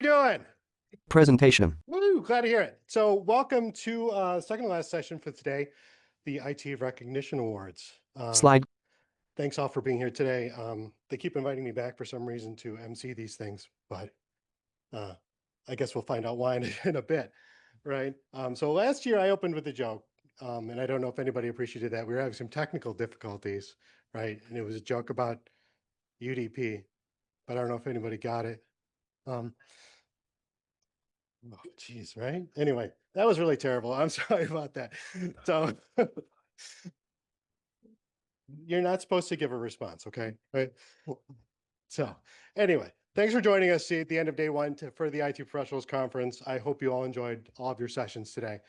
Doing? Presentation. Woo, glad to hear it. So welcome to second to last session for today, the IT Recognition Awards. Slide. Thanks all for being here today. They keep inviting me back for some reason to MC these things, but I guess we'll find out why in a bit, right? So last year I opened with a joke, and I don't know if anybody appreciated that. We were having some technical difficulties, right? And it was a joke about UDP, but I don't know if anybody got it. Oh, geez, right? Anyway, that was really terrible. I'm sorry about that. So you're not supposed to give a response, okay? Right? So anyway, thanks for joining us at the end of day one for the IT Professionals Conference. I hope you all enjoyed all of your sessions today.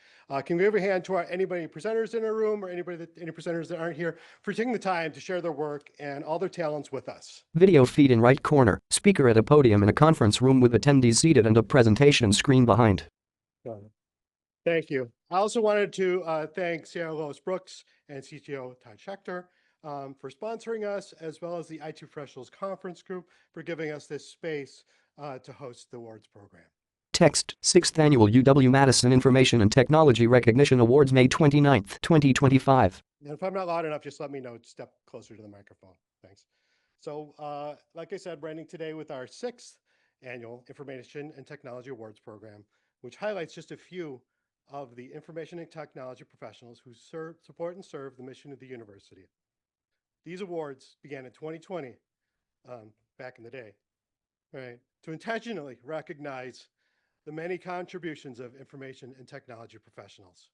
Can we give a hand to anybody presenters in our room or any presenters that aren't here for taking the time to share their work and all their talents with us? Video feed in right corner. Speaker at a podium in a conference room with attendees seated and a presentation screen behind. Thank you. I also wanted to thank Sarah Lois Brooks and CTO Todd Schechter for sponsoring us, as well as the IT Professionals Conference Group for giving us this space to host the awards program. Text, 6th Annual UW-Madison Information and Technology Recognition Awards, May 29, 2025. And if I'm not loud enough, just let me know. Step closer to the microphone. Thanks. So like I said, we're ending today with our 6th Annual Information and Technology Awards program, which highlights just a few of the information and technology professionals who support and serve the mission of the university. These awards began in 2020, back in the day, right, to intentionally recognize the many contributions of information and technology professionals.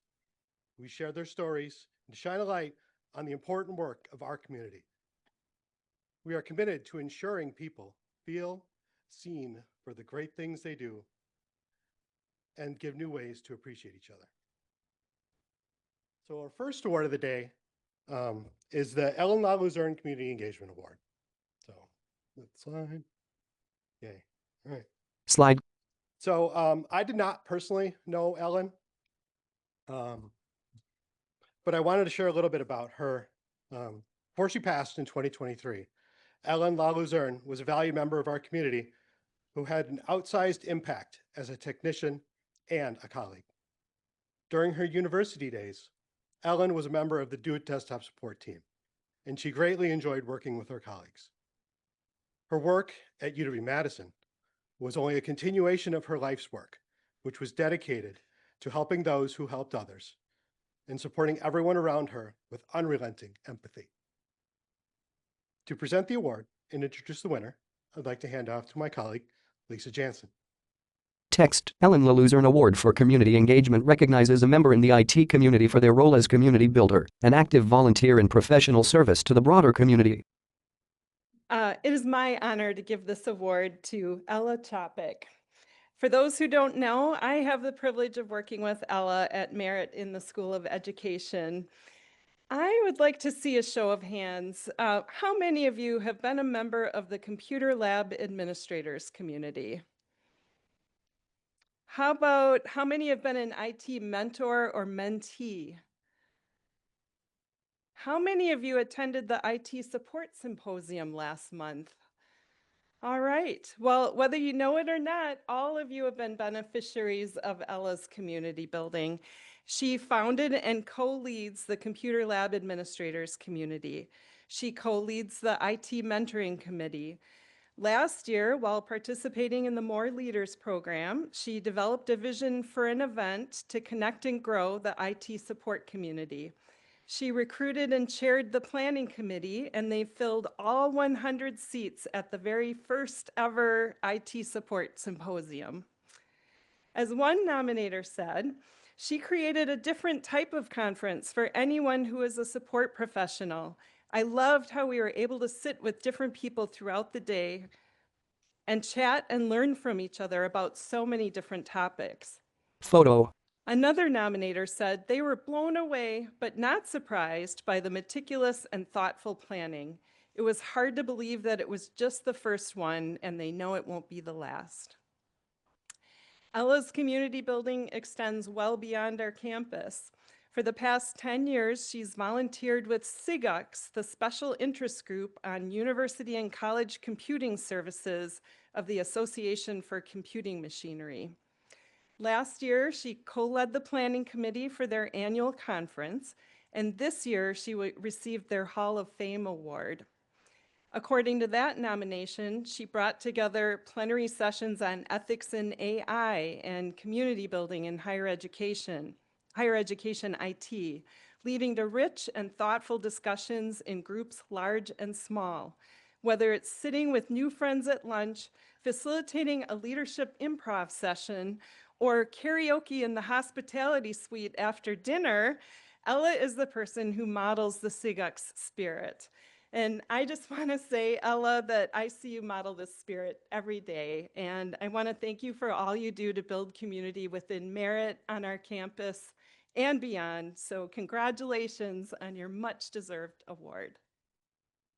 We share their stories and shine a light on the important work of our community. We are committed to ensuring people feel seen for the great things they do and give new ways to appreciate each other. So our first award of the day is the Ellen La Luzerne Community Engagement Award. So next slide. Yay. All right. Slide. So I did not personally know Ellen, but I wanted to share a little bit about her. Before she passed in 2023, Ellen La Luzerne was a valued member of our community who had an outsized impact as a technician and a colleague. During her university days, Ellen was a member of the Do It Desktop support team, and she greatly enjoyed working with her colleagues. Her work at UW-Madison was only a continuation of her life's work, which was dedicated to helping those who helped others and supporting everyone around her with unrelenting empathy. To present the award and introduce the winner, I'd like to hand off to my colleague, Lisa Jansen. Text, Ellen La Luzerne Award for Community Engagement recognizes a member in the IT community for their role as community builder, an active volunteer and professional service to the broader community. It is my honor to give this award to Ella Chopik. For those who don't know, I have the privilege of working with Ella at Merit in the School of Education. I would like to see a show of hands. How many of you have been a member of the Computer Lab Administrators community? How many have been an IT mentor or mentee? How many of you attended the IT Support Symposium last month? All right. Well, whether you know it or not, all of you have been beneficiaries of Ella's community building. She founded and co-leads the Computer Lab Administrators community. She co-leads the IT Mentoring Committee. Last year, while participating in the More Leaders program, she developed a vision for an event to connect and grow the IT support community. She recruited and chaired the planning committee, and they filled all 100 seats at the very first ever IT support symposium. As one nominator said, she created a different type of conference for anyone who is a support professional. I loved how we were able to sit with different people throughout the day and chat and learn from each other about so many different topics. Photo. Another nominator said they were blown away but not surprised by the meticulous and thoughtful planning. It was hard to believe that it was just the first one, and they know it won't be the last. Ella's community building extends well beyond our campus. For the past 10 years, she's volunteered with SIGUX, the Special Interest Group on University and College Computing Services of the Association for Computing Machinery. Last year, she co-led the planning committee for their annual conference, and this year she received their Hall of Fame award. According to that nomination, she brought together plenary sessions on ethics in AI and community building in higher education IT, leading to rich and thoughtful discussions in groups large and small. Whether it's sitting with new friends at lunch, facilitating a leadership improv session, or karaoke in the hospitality suite after dinner, Ella is the person who models the SIGUX spirit. And I just want to say, Ella, that I see you model this spirit every day. And I want to thank you for all you do to build community within Merit, on our campus, and beyond. So congratulations on your much-deserved award.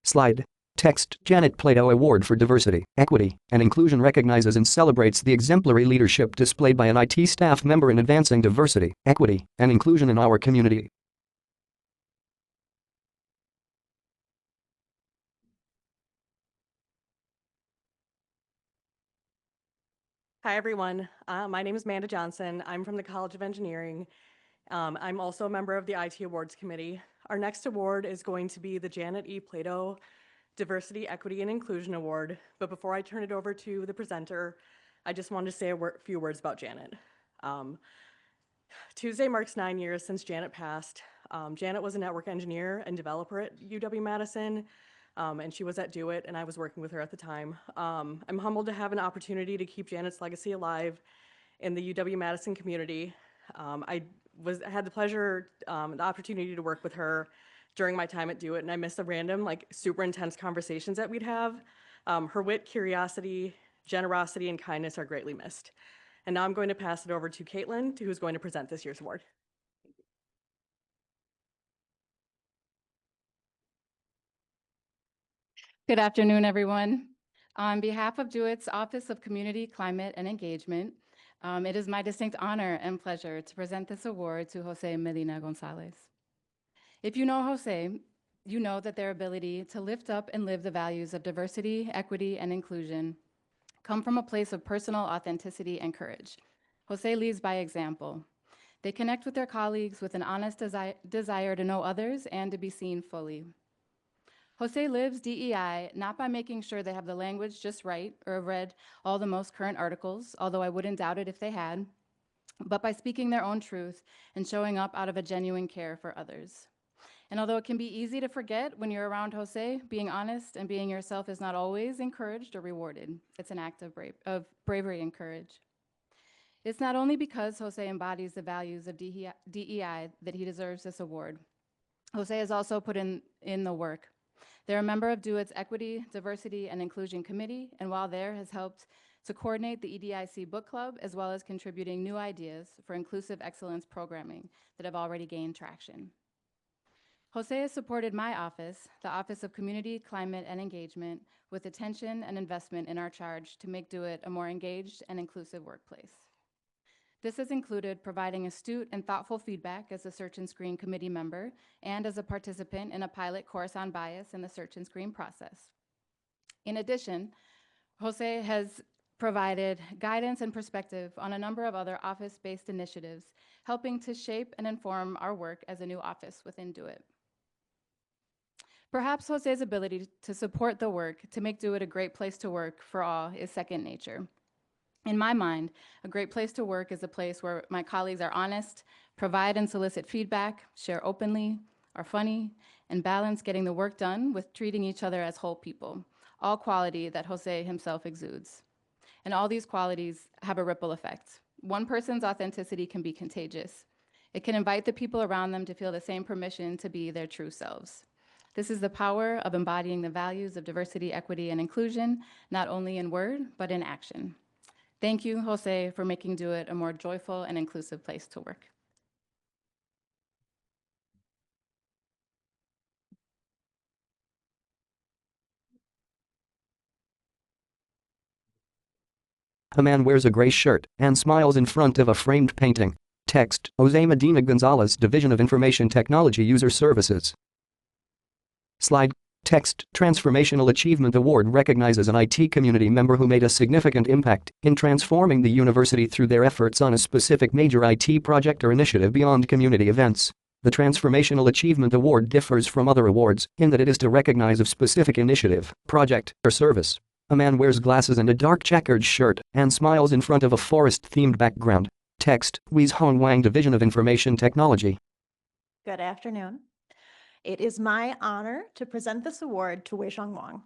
Slide. Text. Janet Plato Award for Diversity, Equity, and Inclusion recognizes and celebrates the exemplary leadership displayed by an IT staff member in advancing diversity, equity, and inclusion in our community. Hi, everyone. My name is Amanda Johnson. I'm from the College of Engineering. I'm also a member of the IT Awards Committee. Our next award is going to be the Janet E. Plato Diversity, Equity, and Inclusion Award. But before I turn it over to the presenter, I just wanted to say a few words about Janet. Tuesday marks 9 years since Janet passed. Janet was a network engineer and developer at UW-Madison. And she was at Do It, and I was working with her at the time. I'm humbled to have an opportunity to keep Janet's legacy alive in the UW-Madison community. I had the pleasure, the opportunity to work with her during my time at Do It, and I miss the random, super intense conversations that we'd have. Her wit, curiosity, generosity, and kindness are greatly missed. And now I'm going to pass it over to Caitlin, who's going to present this year's award. Good afternoon, everyone. On behalf of DoIT's Office of Community, Climate, and Engagement, it is my distinct honor and pleasure to present this award to Jose Medina Gonzalez. If you know Jose, you know that their ability to lift up and live the values of diversity, equity, and inclusion come from a place of personal authenticity and courage. Jose leads by example. They connect with their colleagues with an honest desire to know others and to be seen fully. Jose lives DEI not by making sure they have the language just right or have read all the most current articles, although I wouldn't doubt it if they had, but by speaking their own truth and showing up out of a genuine care for others. And although it can be easy to forget when you're around Jose, being honest and being yourself is not always encouraged or rewarded. It's an act of bravery and courage. It's not only because Jose embodies the values of DEI that he deserves this award. Jose has also put in the work. They're a member of DoIT's Equity, Diversity, and Inclusion Committee, and while there has helped to coordinate the EDIC Book Club, as well as contributing new ideas for inclusive excellence programming that have already gained traction. Jose has supported my office, the Office of Community, Climate, and Engagement, with attention and investment in our charge to make DoIT a more engaged and inclusive workplace. This has included providing astute and thoughtful feedback as a Search and Screen committee member and as a participant in a pilot course on bias in the Search and Screen process. In addition, Jose has provided guidance and perspective on a number of other office-based initiatives, helping to shape and inform our work as a new office within DoIT. Perhaps Jose's ability to support the work to make DoIT a great place to work for all is second nature. In my mind, a great place to work is a place where my colleagues are honest, provide and solicit feedback, share openly, are funny, and balance getting the work done with treating each other as whole people, all quality that Jose himself exudes. And all these qualities have a ripple effect. One person's authenticity can be contagious. It can invite the people around them to feel the same permission to be their true selves. This is the power of embodying the values of diversity, equity, and inclusion, not only in word, but in action. Thank you, Jose, for making DoIT a more joyful and inclusive place to work. A man wears a gray shirt and smiles in front of a framed painting. Text, Jose Medina Gonzalez, Division of Information Technology User Services. Slide. Text, Transformational Achievement Award recognizes an IT community member who made a significant impact in transforming the university through their efforts on a specific major IT project or initiative beyond community events. The Transformational Achievement Award differs from other awards in that it is to recognize a specific initiative, project, or service. A man wears glasses and a dark checkered shirt and smiles in front of a forest-themed background. Text, Wei Hong Wang, Division of Information Technology. Good afternoon. It is my honor to present this award to Weizhong Wang.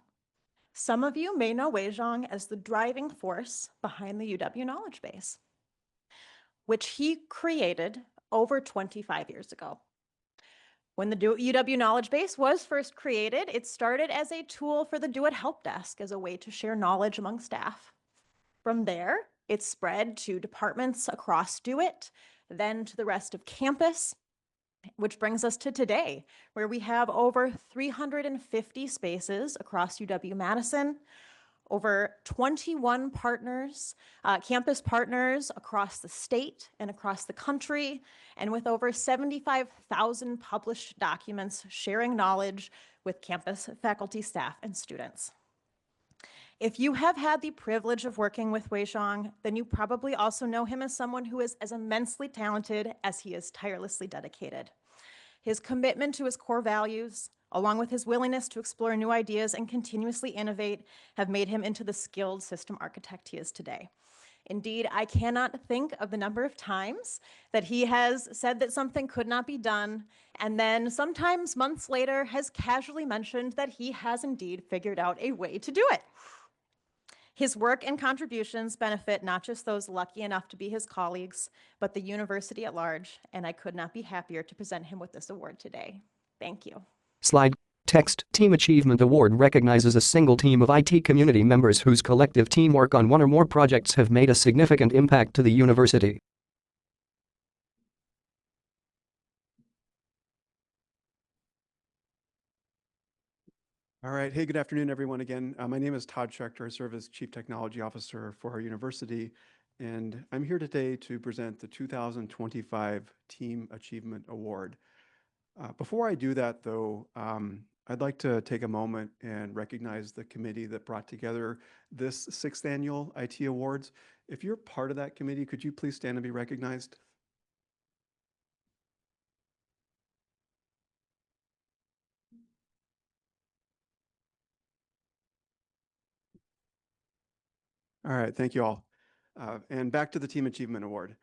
Some of you may know Weizhong as the driving force behind the UW Knowledge Base, which he created over 25 years ago. When the UW Knowledge Base was first created, it started as a tool for the Do-It Help Desk as a way to share knowledge among staff. From there, it spread to departments across Do-It, then to the rest of campus, which brings us to today, where we have over 350 spaces across UW-Madison, over 21 partners, campus partners across the state and across the country, and with over 75,000 published documents sharing knowledge with campus faculty, staff, and students. If you have had the privilege of working with Weizhong, then you probably also know him as someone who is as immensely talented as he is tirelessly dedicated. His commitment to his core values, along with his willingness to explore new ideas and continuously innovate, have made him into the skilled system architect he is today. Indeed, I cannot think of the number of times that he has said that something could not be done, and then sometimes months later has casually mentioned that he has indeed figured out a way to do it. His work and contributions benefit not just those lucky enough to be his colleagues, but the university at large, and I could not be happier to present him with this award today. Thank you. Slide. Text, Team Achievement Award recognizes a single team of IT community members whose collective teamwork on one or more projects have made a significant impact to the university. All right. Hey, good afternoon, everyone. Again, my name is Todd Schechter. I serve as Chief Technology Officer for our university, and I'm here today to present the 2025 Team Achievement Award. Before I do that, though, I'd like to take a moment and recognize the committee that brought together this 6th Annual IT Awards. If you're part of that committee, could you please stand and be recognized? All right, thank you all. And back to the Team Achievement Award.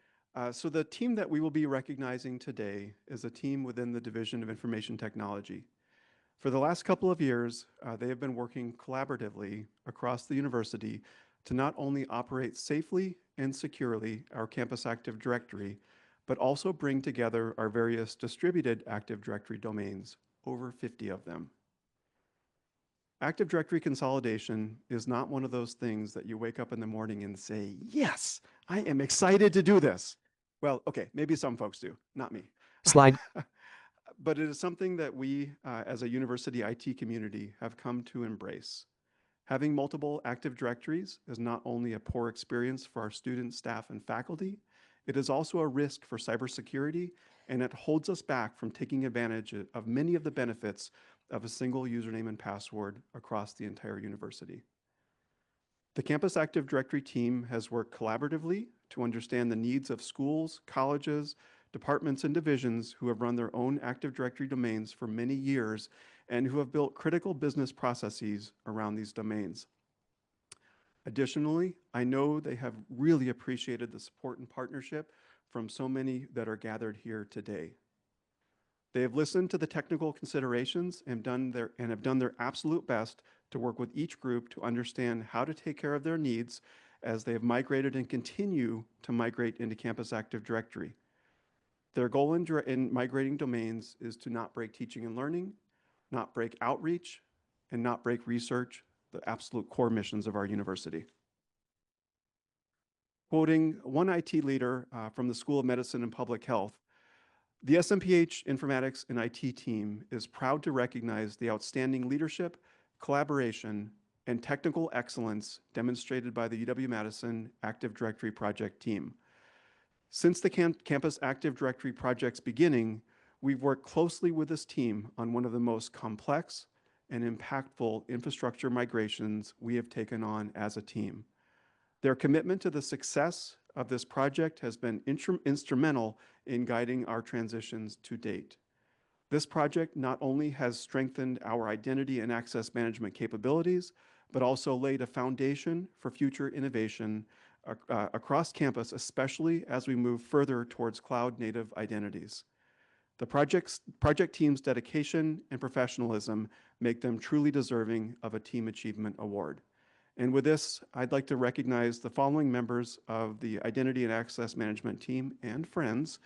So the team that we will be recognizing today is a team within the Division of Information Technology. For the last couple of years, they have been working collaboratively across the university to not only operate safely and securely our Campus Active Directory, but also bring together our various distributed Active Directory domains, over 50 of them. Active Directory consolidation is not one of those things that you wake up in the morning and say, yes, I am excited to do this. Well, okay, maybe some folks do, not me. Slide. But it is something that we, as a university IT community, have come to embrace. Having multiple Active Directories is not only a poor experience for our students, staff, and faculty, it is also a risk for cybersecurity, and it holds us back from taking advantage of many of the benefits of a single username and password across the entire university. The Campus Active Directory team has worked collaboratively to understand the needs of schools, colleges, departments, and divisions who have run their own Active Directory domains for many years and who have built critical business processes around these domains. Additionally, I know they have really appreciated the support and partnership from so many that are gathered here today. They have listened to the technical considerations and have done their absolute best to work with each group to understand how to take care of their needs as they have migrated and continue to migrate into Campus Active Directory. Their goal in migrating domains is to not break teaching and learning, not break outreach, and not break research, the absolute core missions of our university. Quoting one IT leader from the School of Medicine and Public Health, the SMPH Informatics and IT team is proud to recognize the outstanding leadership, collaboration, and technical excellence demonstrated by the UW-Madison Active Directory project team. Since the Campus Active Directory project's beginning, we've worked closely with this team on one of the most complex and impactful infrastructure migrations we have taken on as a team. Their commitment to the success of this project has been instrumental in guiding our transitions to date. This project not only has strengthened our identity and access management capabilities, but also laid a foundation for future innovation across campus, especially as we move further towards cloud-native identities. The project team's dedication and professionalism make them truly deserving of a Team Achievement Award. And with this, I'd like to recognize the following members of the Identity and Access Management team and friends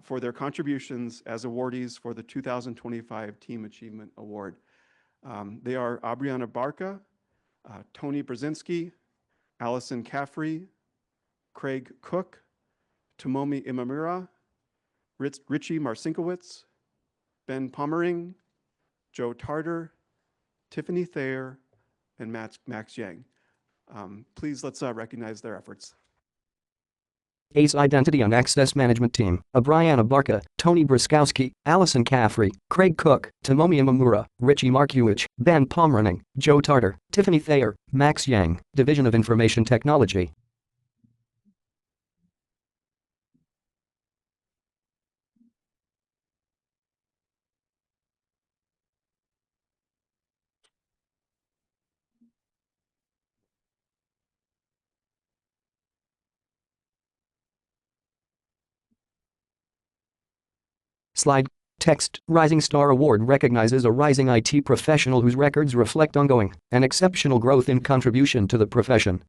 for their contributions as awardees for the 2025 Team Achievement Award. They are Abriana Barca, Tony Brzezinski, Allison Caffrey, Craig Cook, Tomomi Imamura, Richie Marcinkowitz, Ben Pommering, Joe Tarter, Tiffany Thayer, and Max Yang. Please let's recognize their efforts. ACE Identity and Access Management Team, Abriana Barca, Tony Bruskowski, Allison Caffrey, Craig Cook, Tomomi Imamura, Richie Markiewicz, Ben Pomerning, Joe Tarter, Tiffany Thayer, Max Yang, Division of Information Technology. Slide. Text. Rising Star Award recognizes a rising IT professional whose records reflect ongoing and exceptional growth in contribution to the profession.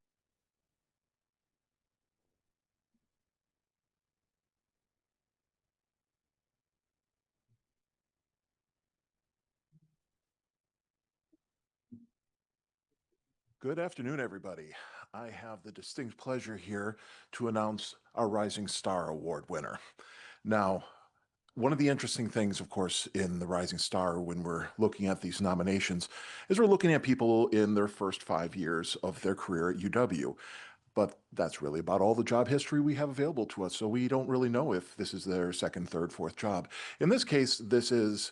Good afternoon, everybody. I have the distinct pleasure here to announce our Rising Star Award winner. Now, one of the interesting things, of course, in the Rising Star when we're looking at these nominations is we're looking at people in their first 5 years of their career at UW. But that's really about all the job history we have available to us, so we don't really know if this is their second, third, fourth job. In this case, this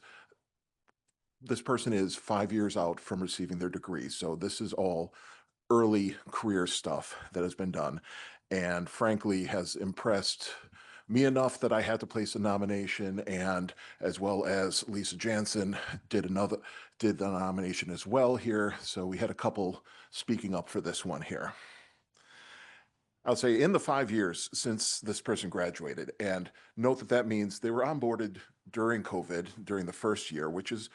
person is 5 years out from receiving their degree, so this is all early career stuff that has been done, and frankly has impressed me enough that I had to place a nomination, and as well as Lisa Jansen did the nomination as well here, so we had a couple speaking up for this one here. I'll say in the 5 years since this person graduated, and note that that means they were onboarded during COVID, during the first year, which is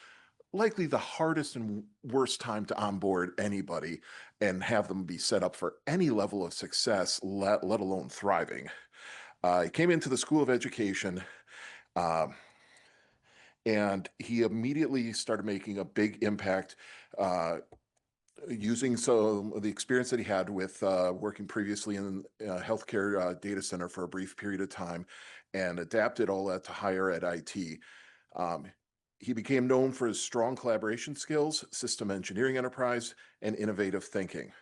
likely the hardest and worst time to onboard anybody and have them be set up for any level of success, let alone thriving. He came into the School of Education and he immediately started making a big impact using some of the experience that he had with working previously in a healthcare data center for a brief period of time and adapted all that to higher ed IT. He became known for his strong collaboration skills, system engineering enterprise, and innovative thinking.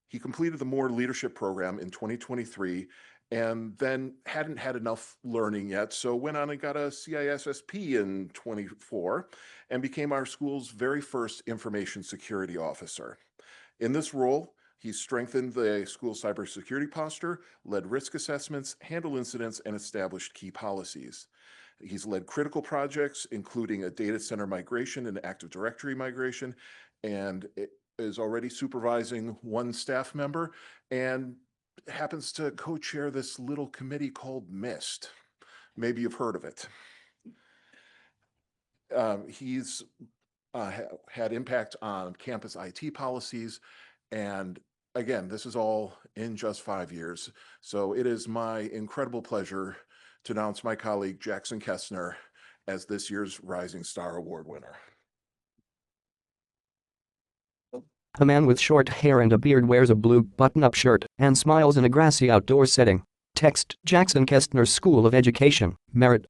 He completed the More Leadership Program in 2023 and then hadn't had enough learning yet, so went on and got a CISSP in 24 and became our school's very first information security officer. In this role, he strengthened the school's cybersecurity posture, led risk assessments, handled incidents, and established key policies. He's led critical projects, including a data center migration and Active Directory migration, and is already supervising one staff member and happens to co-chair this little committee called MIST. Maybe you've heard of it. He's had impact on campus IT policies, and again, this is all in just 5 years. So it is my incredible pleasure to announce my colleague Jackson Kestner as this year's Rising Star Award winner. A man with short hair and a beard wears a blue button-up shirt and smiles in a grassy outdoor setting. Text. Jackson Kestner School of Education, Merit.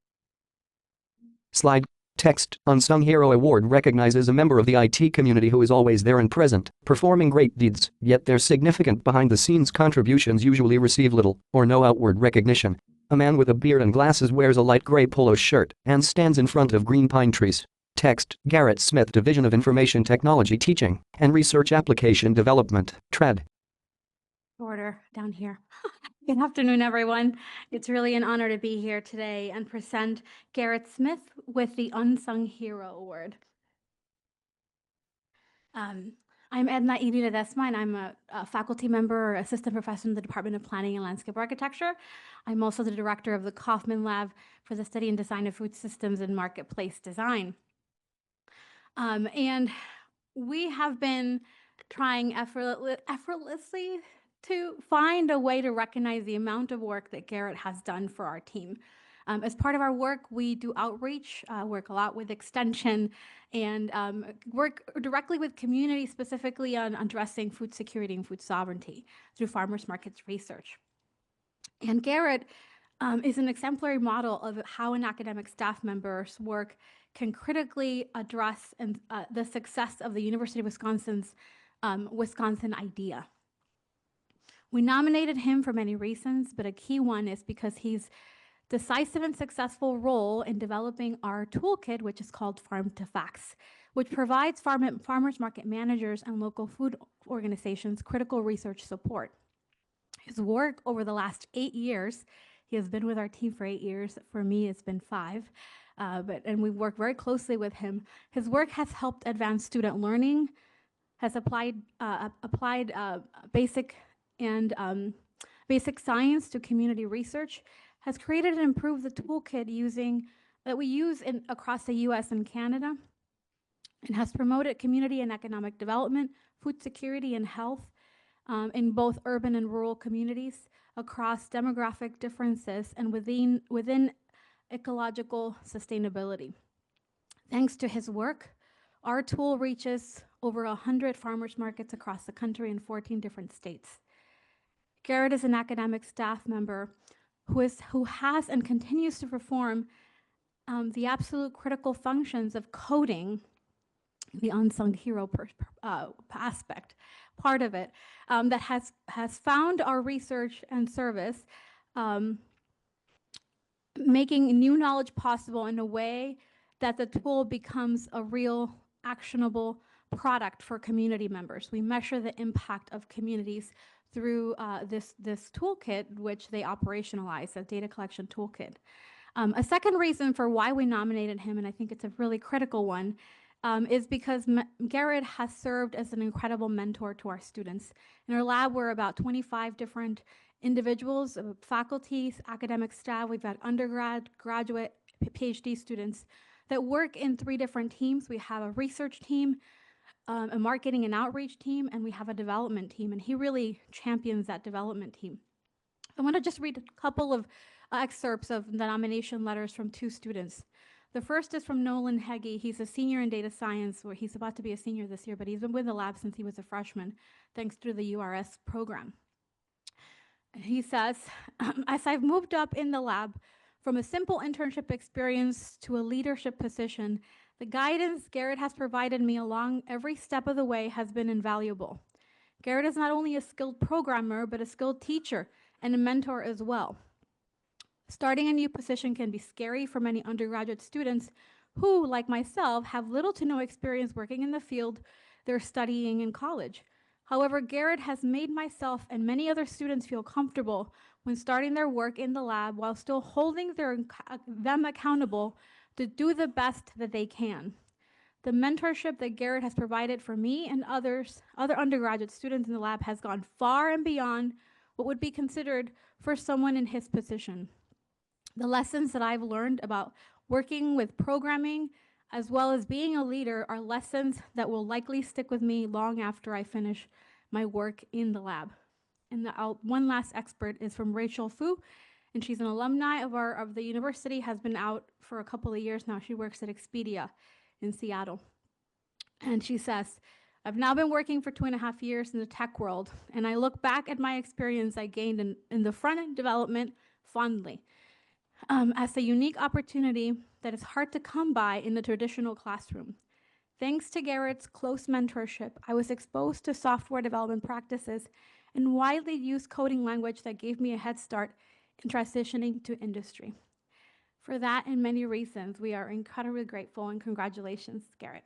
Slide. Text, Unsung Hero Award recognizes a member of the IT community who is always there and present, performing great deeds, yet their significant behind-the-scenes contributions usually receive little or no outward recognition. A man with a beard and glasses wears a light gray polo shirt and stands in front of green pine trees. Text, Garrett Smith, Division of Information Technology Teaching and Research Application Development, TRED. Order down here. Good afternoon, everyone. It's really an honor to be here today and present Garrett Smith with the Unsung Hero Award. I'm Edna Ledesma, and I'm a faculty member or assistant professor in the Department of Planning and Landscape Architecture. I'm also the director of the Kaufman Lab for the Study and Design of Food Systems and Marketplace Design. And we have been trying effortlessly to find a way to recognize the amount of work that Garrett has done for our team. As part of our work, we do outreach, work a lot with extension, and work directly with community, specifically on addressing food security and food sovereignty through farmers markets research. And Garrett is an exemplary model of how an academic staff member's work can critically address the success of the University of Wisconsin's Wisconsin idea. We nominated him for many reasons, but a key one is because he's decisive and successful role in developing our toolkit, which is called Farm to Facts, which provides farmers market managers and local food organizations critical research support. His work over the last 8 years, he has been with our team for 8 years. For me, it's been 5. And we work very closely with him. His work has helped advance student learning, has applied basic science to community research, has created and improved the toolkit that we use across the US and Canada, and has promoted community and economic development, food security and health in both urban and rural communities across demographic differences and within ecological sustainability. Thanks to his work, our tool reaches over 100 farmers markets across the country in 14 different states. Garrett is an academic staff member who has and continues to perform the absolute critical functions of coding, the unsung hero aspect, part of it, that has found our research and service, making new knowledge possible in a way that the tool becomes a real actionable product for community members. We measure the impact of communities through this toolkit, which they operationalize, a data collection toolkit. A second reason for why we nominated him, and I think it's a really critical one, is because Garrett has served as an incredible mentor to our students. In our lab, we're about 25 different individuals, faculty, academic staff. We've got undergrad, graduate, PhD students that work in 3 different teams. We have a research team, a marketing and outreach team, and we have a development team, and he really champions that development team. I want to just read a couple of excerpts of the nomination letters from 2 students. The first is from Nolan Heggie. He's a senior in data science, where he's about to be a senior this year, but he's been with the lab since he was a freshman, thanks to the URS program. And he says, as I've moved up in the lab from a simple internship experience to a leadership position, the guidance Garrett has provided me along every step of the way has been invaluable. Garrett is not only a skilled programmer, but a skilled teacher and a mentor as well. Starting a new position can be scary for many undergraduate students who, like myself, have little to no experience working in the field they're studying in college. However, Garrett has made myself and many other students feel comfortable when starting their work in the lab while still holding them accountable to do the best that they can. The mentorship that Garrett has provided for me and other undergraduate students in the lab has gone far and beyond what would be considered for someone in his position. The lessons that I've learned about working with programming as well as being a leader are lessons that will likely stick with me long after I finish my work in the lab. And one last expert is from Rachel Fu, and she's an alumni of the university, has been out for a couple of years now. She works at Expedia in Seattle. And she says, I've now been working for 2.5 years in the tech world, and I look back at my experience I gained in the front-end development fondly. as a unique opportunity that is hard to come by in the traditional classroom. Thanks to Garrett's close mentorship, I was exposed to software development practices and widely used coding language that gave me a head start in transitioning to industry. For that and many reasons, we are incredibly grateful, and congratulations, Garrett.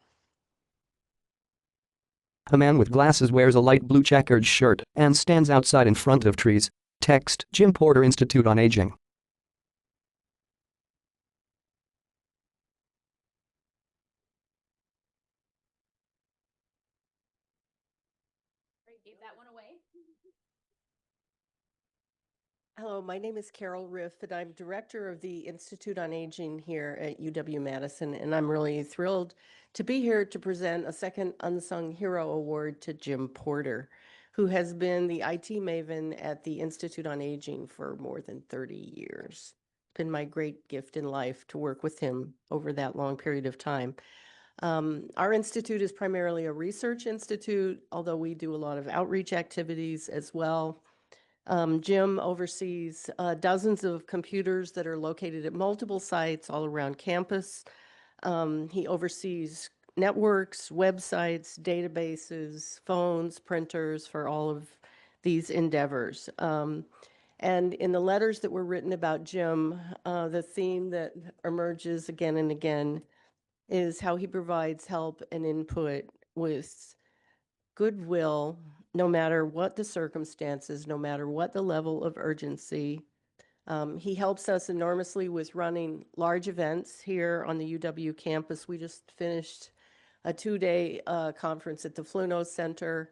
A man with glasses wears a light blue checkered shirt and stands outside in front of trees. Text, Jim Porter, Institute on Aging. Gave that one away. Hello, my name is Carol Riff, and I'm director of the Institute on Aging here at UW-Madison, and I'm really thrilled to be here to present a second Unsung Hero Award to Jim Porter, who has been the IT maven at the Institute on Aging for more than 30 years. It's been my great gift in life to work with him over that long period of time. Our institute is primarily a research institute, although we do a lot of outreach activities as well. Jim oversees dozens of computers that are located at multiple sites all around campus. He oversees networks, websites, databases, phones, printers for all of these endeavors. And in the letters that were written about Jim, the theme that emerges again and again is how he provides help and input with goodwill, no matter what the circumstances, no matter what the level of urgency. He helps us enormously with running large events here on the UW campus. We just finished a 2-day conference at the Fluno Center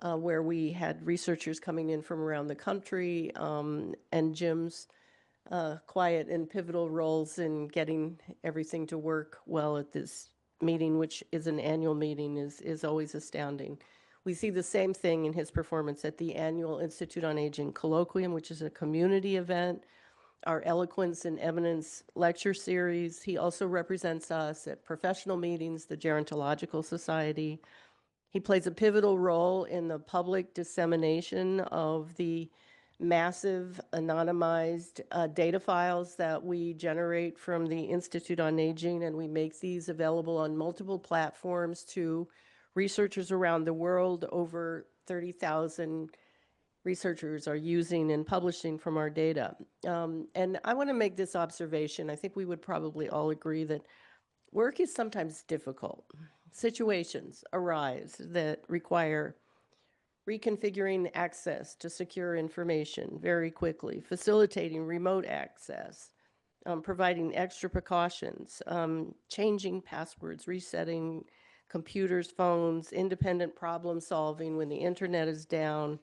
where we had researchers coming in from around the country, and Jim's quiet and pivotal roles in getting everything to work well at this meeting, which is an annual meeting, is always astounding. We see the same thing in his performance at the annual Institute on Aging Colloquium, which is a community event, our Eloquence and Eminence lecture series. He also represents us at professional meetings, the Gerontological Society. He plays a pivotal role in the public dissemination of the massive anonymized data files that we generate from the Institute on Aging, and we make these available on multiple platforms to researchers around the world. Over 30,000 researchers are using and publishing from our data. And I want to make this observation. I think we would probably all agree that work is sometimes difficult. Situations arise that require reconfiguring access to secure information very quickly, facilitating remote access, providing extra precautions, changing passwords, resetting computers, phones, independent problem solving when the internet is down,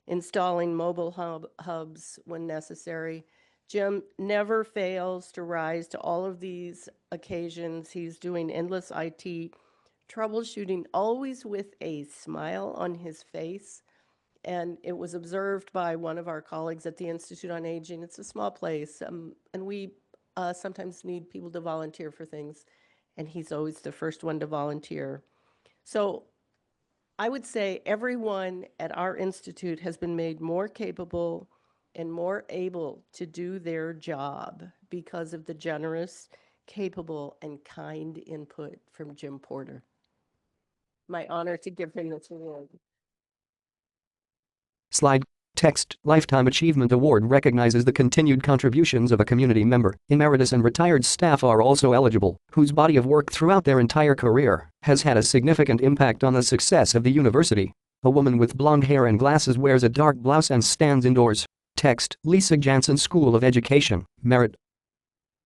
installing mobile hubs when necessary. Jim never fails to rise to all of these occasions. He's doing endless IT troubleshooting, always with a smile on his face. And it was observed by one of our colleagues at the Institute on Aging. It's a small place, and we sometimes need people to volunteer for things, and he's always the first one to volunteer. So I would say everyone at our institute has been made more capable and more able to do their job because of the generous, capable, and kind input from Jim Porter. My honor to give him this award. Slide. Text, Lifetime Achievement Award recognizes the continued contributions of a community member. Emeritus and retired staff are also eligible, whose body of work throughout their entire career has had a significant impact on the success of the university. A woman with blonde hair and glasses wears a dark blouse and stands indoors. Text, Lisa Jansen, School of Education, Merit.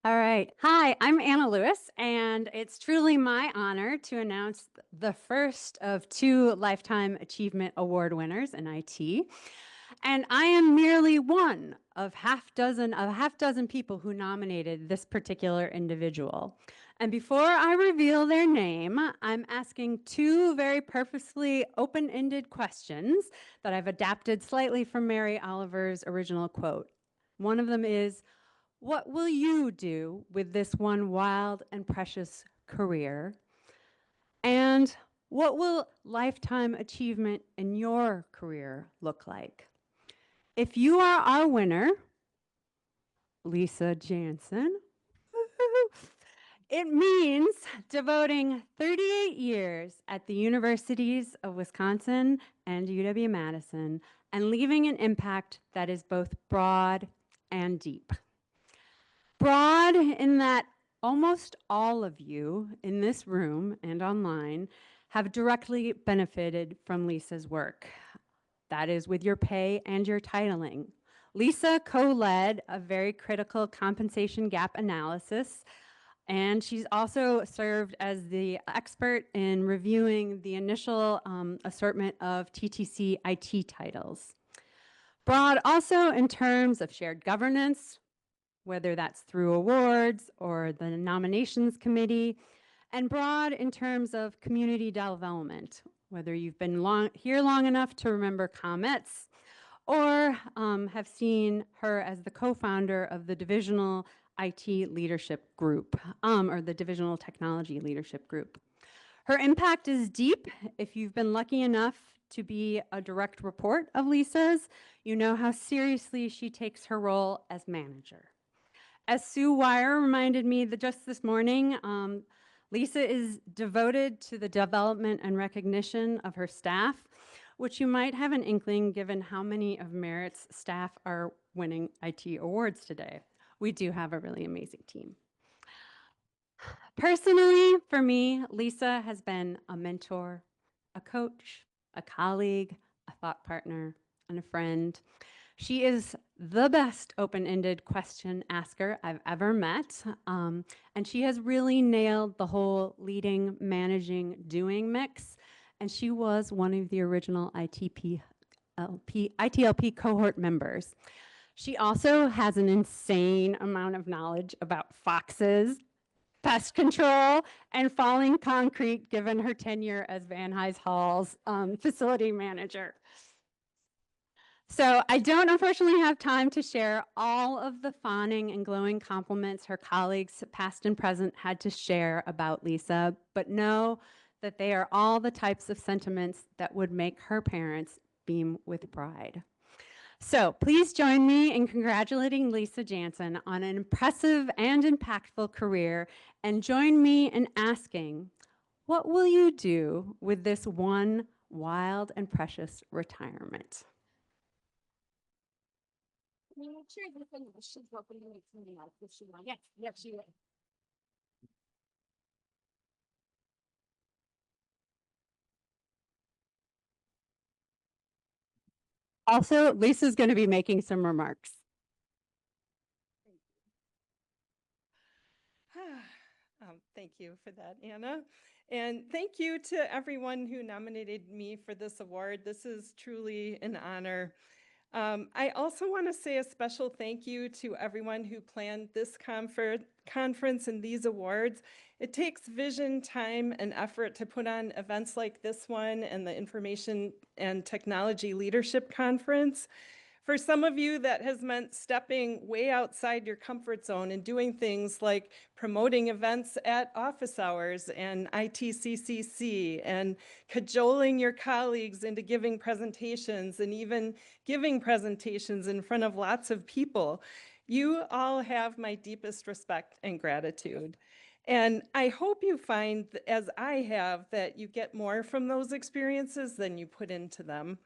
All right. Hi, I'm Anna Lewis, and it's truly my honor to announce the first of 2 Lifetime Achievement Award winners in IT. And I am merely one of half dozen people who nominated this particular individual. And before I reveal their name, I'm asking 2 very purposefully open-ended questions that I've adapted slightly from Mary Oliver's original quote. One of them is, what will you do with this one wild and precious career? And what will lifetime achievement in your career look like? If you are our winner, Lisa Jansen. Woo-hoo. It means devoting 38 years at the universities of Wisconsin and UW-Madison and leaving an impact that is both broad and deep. Broad in that almost all of you in this room and online have directly benefited from Lisa's work. That is with your pay and your titling. Lisa co-led a very critical compensation gap analysis, and she's also served as the expert in reviewing the initial assortment of TTC IT titles. Broad also in terms of shared governance, whether that's through awards or the nominations committee, and broad in terms of community development, whether you've been here long enough to remember ComEts or have seen her as the co-founder of the Divisional IT Leadership Group, or the Divisional Technology Leadership Group. Her impact is deep. If you've been lucky enough to be a direct report of Lisa's, you know how seriously she takes her role as manager. As Sue Wire reminded me that just this morning, Lisa is devoted to the development and recognition of her staff, which you might have an inkling given how many of Merit's staff are winning IT awards today. We do have a really amazing team. Personally, for me, Lisa has been a mentor, a coach, a colleague, a thought partner, and a friend. She is the best open-ended question asker I've ever met, and she has really nailed the whole leading, managing, doing mix, and she was one of the original ITLP cohort members. She also has an insane amount of knowledge about foxes, pest control, and falling concrete, given her tenure as Van Nuys Hall's facility manager. So I don't unfortunately have time to share all of the fawning and glowing compliments her colleagues, past and present, had to share about Lisa, but know that they are all the types of sentiments that would make her parents beam with pride. So please join me in congratulating Lisa Jansen on an impressive and impactful career, and join me in asking, what will you do with this one wild and precious retirement? Also, Lisa's going to be making some remarks. Thank you for that, Anna. And thank you to everyone who nominated me for this award. This is truly an honor. I also want to say a special thank you to everyone who planned this conference and these awards. It takes vision, time, and effort to put on events like this one and the Information and Technology Leadership Conference. For some of you, that has meant stepping way outside your comfort zone and doing things like promoting events at office hours and ITCCC, and cajoling your colleagues into giving presentations, and even giving presentations in front of lots of people. You all have my deepest respect and gratitude. And I hope you find, as I have, that you get more from those experiences than you put into them.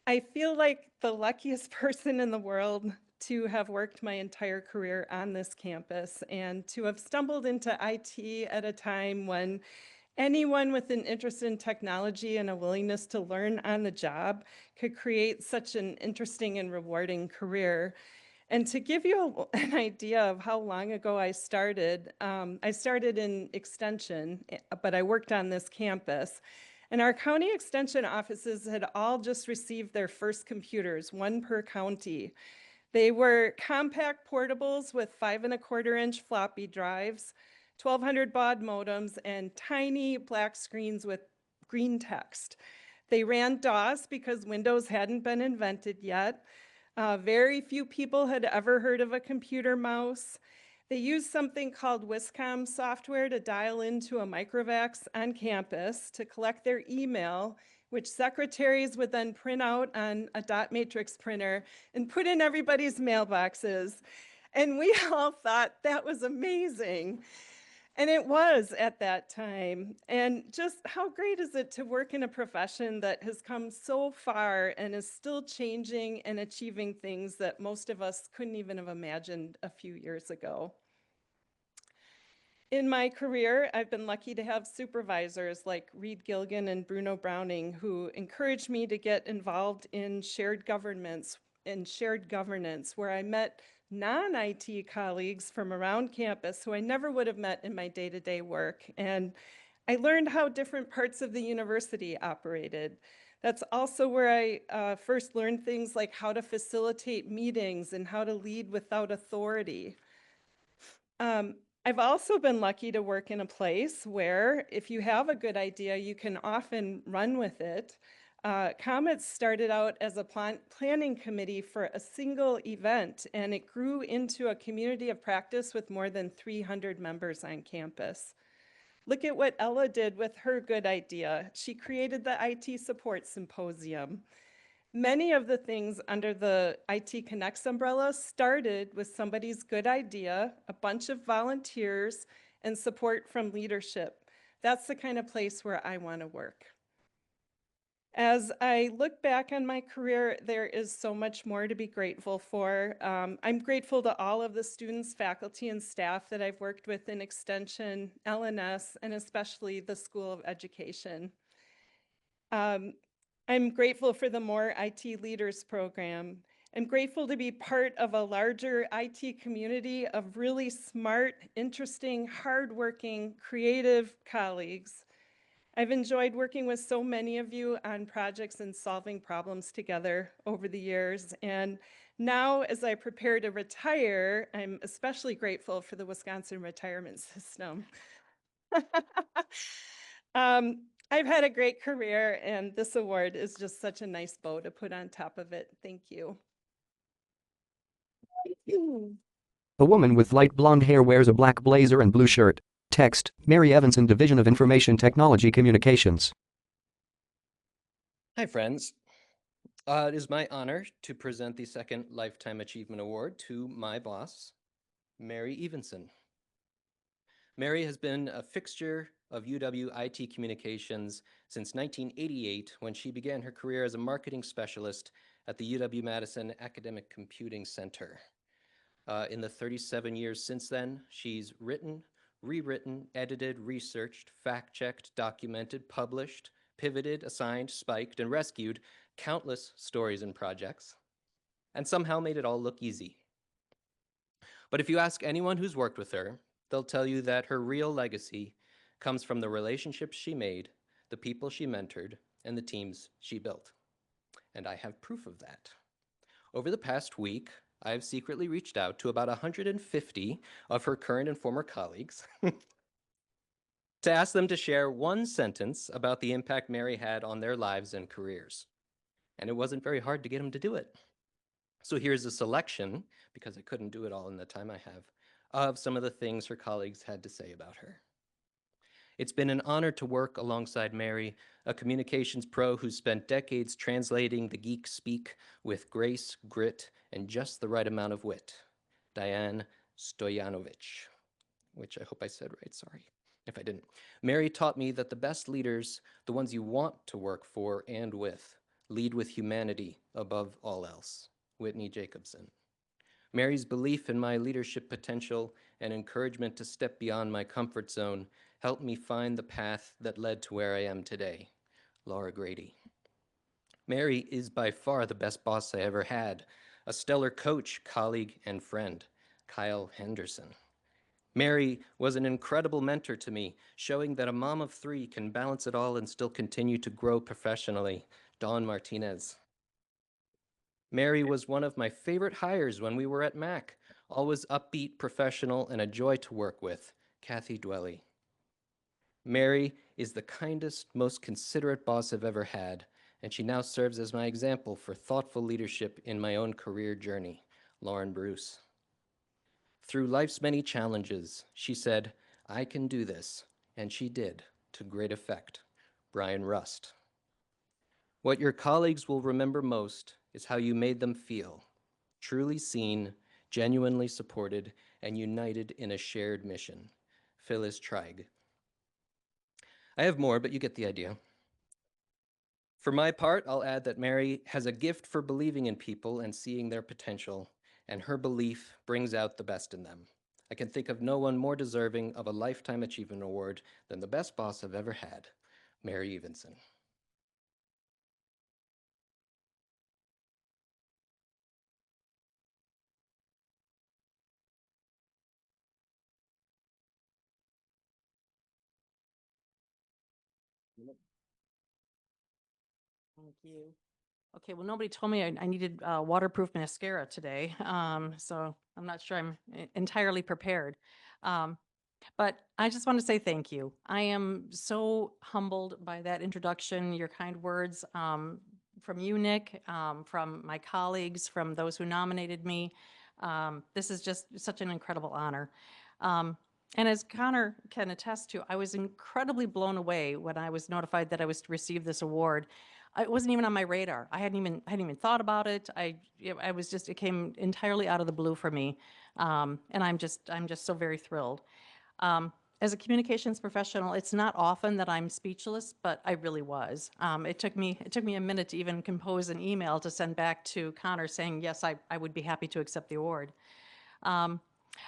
I feel like the luckiest person in the world to have worked my entire career on this campus and to have stumbled into IT at a time when anyone with an interest in technology and a willingness to learn on the job could create such an interesting and rewarding career. And to give you an idea of how long ago I started in Extension, but I worked on this campus. And our county extension offices had all just received their first computers, one per county. They were compact portables with 5¼ inch floppy drives, 1200 baud modems, and tiny black screens with green text. They ran DOS because Windows hadn't been invented yet. Very few people had ever heard of a computer mouse. They used something called Wiscom software to dial into a microvax on campus to collect their email, which secretaries would then print out on a dot matrix printer and put in everybody's mailboxes. And we all thought that was amazing. And it was at that time. And just how great is it to work in a profession that has come so far and is still changing and achieving things that most of us couldn't even have imagined a few years ago. In my career, I've been lucky to have supervisors like Reed Gilgan and Bruno Browning who encouraged me to get involved in shared governance, where I met non-IT colleagues from around campus who I never would have met in my day-to-day work. And I learned how different parts of the university operated. That's also where I first learned things like how to facilitate meetings and how to lead without authority. I've also been lucky to work in a place where if you have a good idea, you can often run with it. Comets started out as a planning committee for a single event, and it grew into a community of practice with more than 300 members on campus. Look at what Ella did with her good idea. She created the IT Support Symposium. Many of the things under the IT Connects umbrella started with somebody's good idea, a bunch of volunteers, and support from leadership. That's the kind of place where I want to work. As I look back on my career, there is so much more to be grateful for. I'm grateful to all of the students, faculty, and staff that I've worked with in Extension, LNS, and especially the School of Education. I'm grateful for the More IT Leaders program. I'm grateful to be part of a larger IT community of really smart, interesting, hardworking, creative colleagues. I've enjoyed working with so many of you on projects and solving problems together over the years. And now, as I prepare to retire, I'm especially grateful for the Wisconsin retirement system. I've had a great career, and this award is just such a nice bow to put on top of it. Thank you. A woman with light blonde hair wears a black blazer and blue shirt. Text, Mary Evanson, Division of Information Technology Communications. Hi, friends. It is my honor to present the second Lifetime Achievement Award to my boss, Mary Evanson. Mary has been a fixture of UW-IT Communications since 1988 when she began her career as a marketing specialist at the UW-Madison Academic Computing Center. In the 37 years since then, she's written, rewritten, edited, researched, fact-checked, documented, published, pivoted, assigned, spiked, and rescued countless stories and projects, and somehow made it all look easy. But if you ask anyone who's worked with her, they'll tell you that her real legacy comes from the relationships she made, the people she mentored, and the teams she built. And I have proof of that. Over the past week, I've secretly reached out to about 150 of her current and former colleagues to ask them to share one sentence about the impact Mary had on their lives and careers. And it wasn't very hard to get them to do it. So here's a selection, because I couldn't do it all in the time I have, of some of the things her colleagues had to say about her. It's been an honor to work alongside Mary, a communications pro who spent decades translating the geek speak with grace, grit, and just the right amount of wit. Diane Stoyanovich, which I hope I said right, sorry if I didn't. Mary taught me that the best leaders, the ones you want to work for and with, lead with humanity above all else. Whitney Jacobson. Mary's belief in my leadership potential and encouragement to step beyond my comfort zone helped me find the path that led to where I am today. Laura Grady. Mary is by far the best boss I ever had, a stellar coach, colleague, and friend. Kyle Henderson. Mary was an incredible mentor to me, showing that a mom of three can balance it all and still continue to grow professionally. Dawn Martinez. Mary was one of my favorite hires when we were at Mac, always upbeat, professional, and a joy to work with. Kathy Dwelly. Mary is the kindest, most considerate boss I've ever had, and she now serves as my example for thoughtful leadership in my own career journey. Lauren Bruce. Through life's many challenges, she said, "I can do this," and she did, to great effect. Brian Rust. What your colleagues will remember most is how you made them feel, truly seen, genuinely supported, and united in a shared mission. Phyllis Trigue. I have more, but you get the idea. For my part, I'll add that Mary has a gift for believing in people and seeing their potential, and her belief brings out the best in them. I can think of no one more deserving of a Lifetime Achievement Award than the best boss I've ever had, Mary Evenson. Thank you. Okay, well, nobody told me I needed waterproof mascara today, so I'm not sure I'm entirely prepared. But I just want to say thank you. I am so humbled by that introduction, your kind words from you, Nick, from my colleagues, from those who nominated me. This is just such an incredible honor. And as Connor can attest to, I was incredibly blown away when I was notified that I was to receive this award. It wasn't even on my radar. I hadn't even thought about it. I was just, it came entirely out of the blue for me. And I'm just so very thrilled. As a communications professional, it's not often that I'm speechless, but I really was. It took me a minute to even compose an email to send back to Connor saying, yes, I would be happy to accept the award.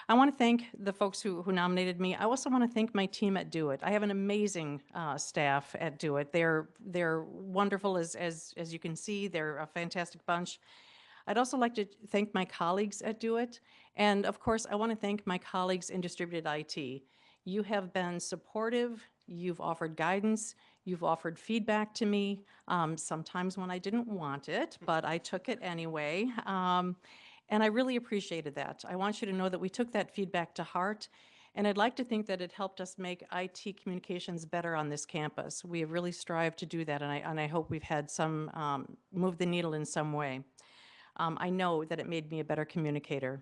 I want to thank the folks who nominated me. I also want to thank my team at Do It. I have an amazing staff at Do It. They're wonderful as you can see. They're a fantastic bunch. I'd also like to thank my colleagues at Do It. And of course, I want to thank my colleagues in Distributed IT. You have been supportive, you've offered guidance, you've offered feedback to me, sometimes when I didn't want it, but I took it anyway. And I really appreciated that. I want you to know that we took that feedback to heart, and I'd like to think that it helped us make IT communications better on this campus. We have really strived to do that, and I hope we've had some, move the needle in some way. I know that it made me a better communicator.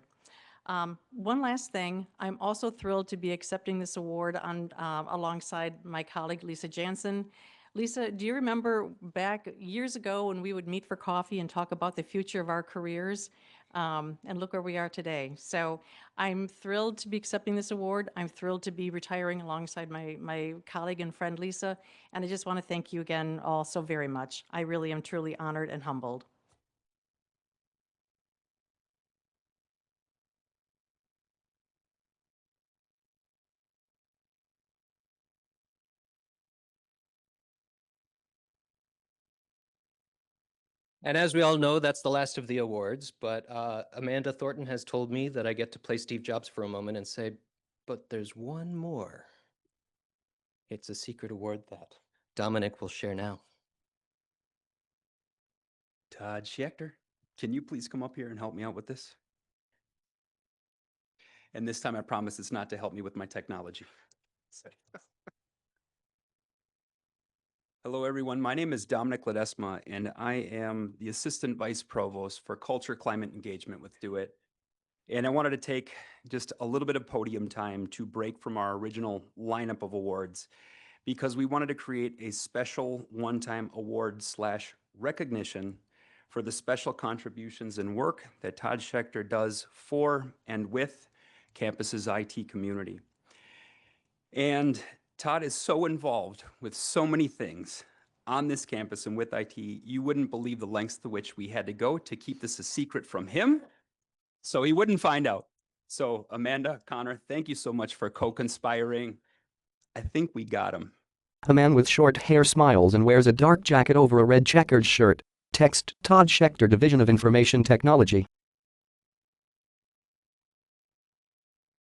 One last thing, I'm also thrilled to be accepting this award alongside my colleague Lisa Jansen. Lisa, do you remember back years ago when we would meet for coffee and talk about the future of our careers? And look where we are today. So I'm thrilled to be accepting this award. I'm thrilled to be retiring alongside my colleague and friend Lisa. And I just want to thank you again all so very much. I really am truly honored and humbled. And as we all know, that's the last of the awards, but Amanda Thornton has told me that I get to play Steve Jobs for a moment and say, but there's one more. It's a secret award that Dominic will share now. Todd Schechter, can you please come up here and help me out with this? And this time I promise it's not to help me with my technology. Hello, everyone. My name is Dominic Ledesma, and I am the Assistant Vice Provost for Culture, Climate, Engagement with Do It. And I wanted to take just a little bit of podium time to break from our original lineup of awards because we wanted to create a special one-time award/recognition for the special contributions and work that Todd Schechter does for and with campus's IT community. And Todd is so involved with so many things on this campus and with IT, you wouldn't believe the lengths to which we had to go to keep this a secret from him, so he wouldn't find out. So Amanda, Connor, thank you so much for co-conspiring. I think we got him. A man with short hair smiles and wears a dark jacket over a red checkered shirt. Text, Todd Schechter, Division of Information Technology.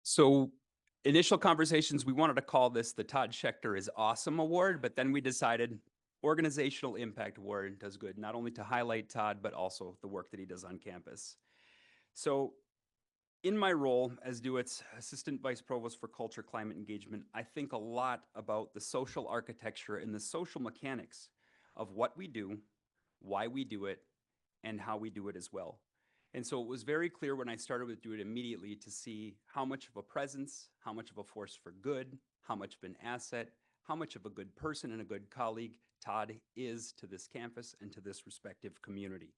So initial conversations, we wanted to call this the Todd Schechter is Awesome Award, but then we decided Organizational Impact Award does good, not only to highlight Todd, but also the work that he does on campus. So in my role as Do It's Assistant Vice Provost for Culture, Climate, Engagement, I think a lot about the social architecture and the social mechanics of what we do, why we do it, and how we do it as well. And so it was very clear when I started with Do It immediately to see how much of a presence, how much of a force for good, how much of an asset, how much of a good person and a good colleague Todd is to this campus and to this respective community.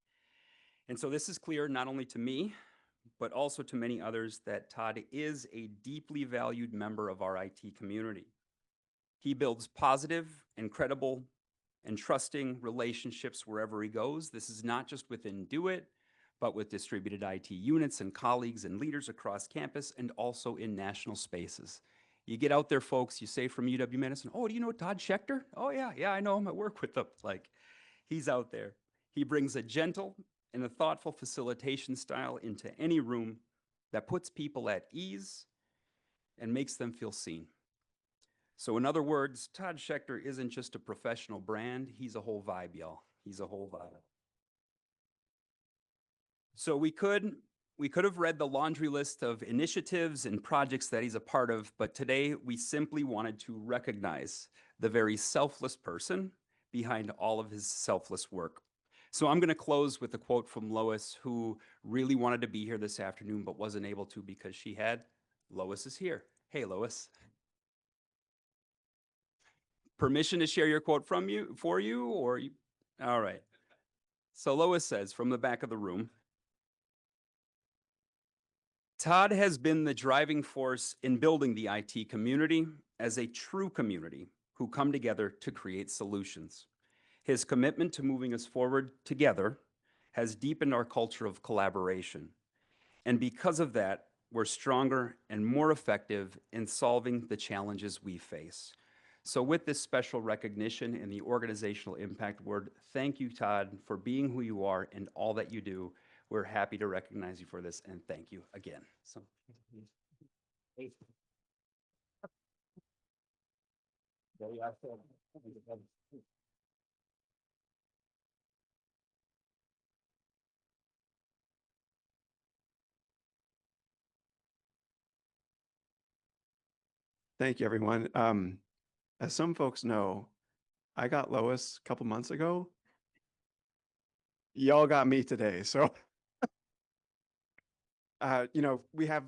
And so this is clear not only to me, but also to many others, that Todd is a deeply valued member of our IT community. He builds positive and credible and trusting relationships wherever he goes. This is not just within Do It, but with distributed IT units and colleagues and leaders across campus and also in national spaces. You get out there, folks, you say from UW-Madison, oh, do you know Todd Schechter? Oh, yeah, I know him, I work with him. Like, he's out there. He brings a gentle and a thoughtful facilitation style into any room that puts people at ease and makes them feel seen. So in other words, Todd Schechter isn't just a professional brand, he's a whole vibe, y'all. He's a whole vibe. So we could have read the laundry list of initiatives and projects that he's a part of, but today we simply wanted to recognize the very selfless person behind all of his selfless work. So I'm going to close with a quote from Lois, who really wanted to be here this afternoon but wasn't able to because she had. Lois is here. Hey, Lois. Permission to share your quote for you, or you? All right. So Lois says from the back of the room, Todd has been the driving force in building the IT community as a true community who come together to create solutions. His commitment to moving us forward together has deepened our culture of collaboration. And because of that, we're stronger and more effective in solving the challenges we face. So with this special recognition in the Organizational Impact Award, thank you, Todd, for being who you are and all that you do. We're happy to recognize you for this, and thank you again. So. Thank you, everyone. As some folks know, I got Lois a couple months ago. Y'all got me today. So, we have,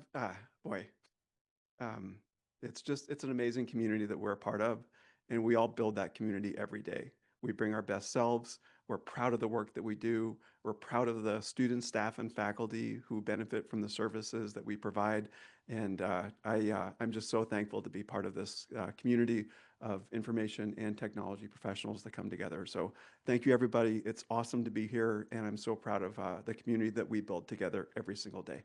boy, it's an amazing community that we're a part of, and we all build that community every day. We bring our best selves. We're proud of the work that we do. We're proud of the students, staff, and faculty who benefit from the services that we provide. And I'm just so thankful to be part of this community of information and technology professionals that come together. So thank you, everybody. It's awesome to be here, and I'm so proud of the community that we build together every single day.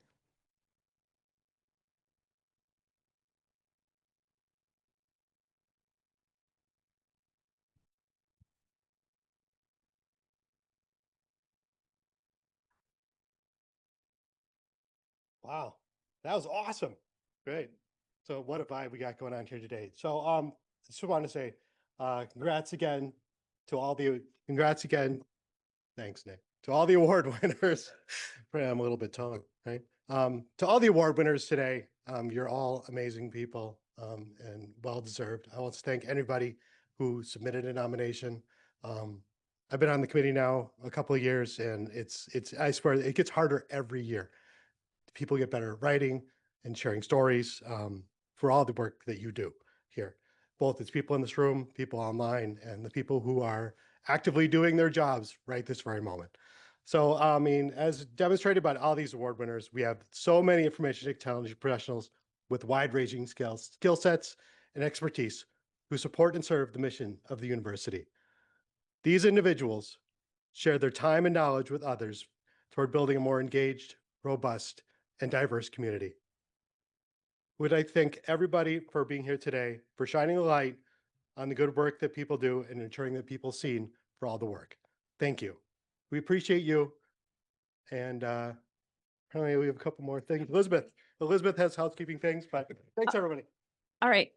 Wow, that was awesome. Great. So what a vibe we got going on here today. So I just want to say congrats again to all the, thanks, Nick, to all the award winners. I'm a little bit tongue, right? To all the award winners today, you're all amazing people and well-deserved. I want to thank anybody who submitted a nomination. I've been on the committee now a couple of years, and I swear it gets harder every year. People get better at writing and sharing stories for all the work that you do here, both as people in this room, people online, and the people who are actively doing their jobs right this very moment. So, I mean, as demonstrated by all these award winners, we have so many information technology professionals with wide-ranging skill sets and expertise who support and serve the mission of the university. These individuals share their time and knowledge with others toward building a more engaged, robust, and diverse community. Would I thank everybody for being here today, for shining a light on the good work that people do and ensuring that people are seen for all the work. Thank you. We appreciate you. And apparently we have a couple more things. Elizabeth has housekeeping things, but thanks everybody. All right.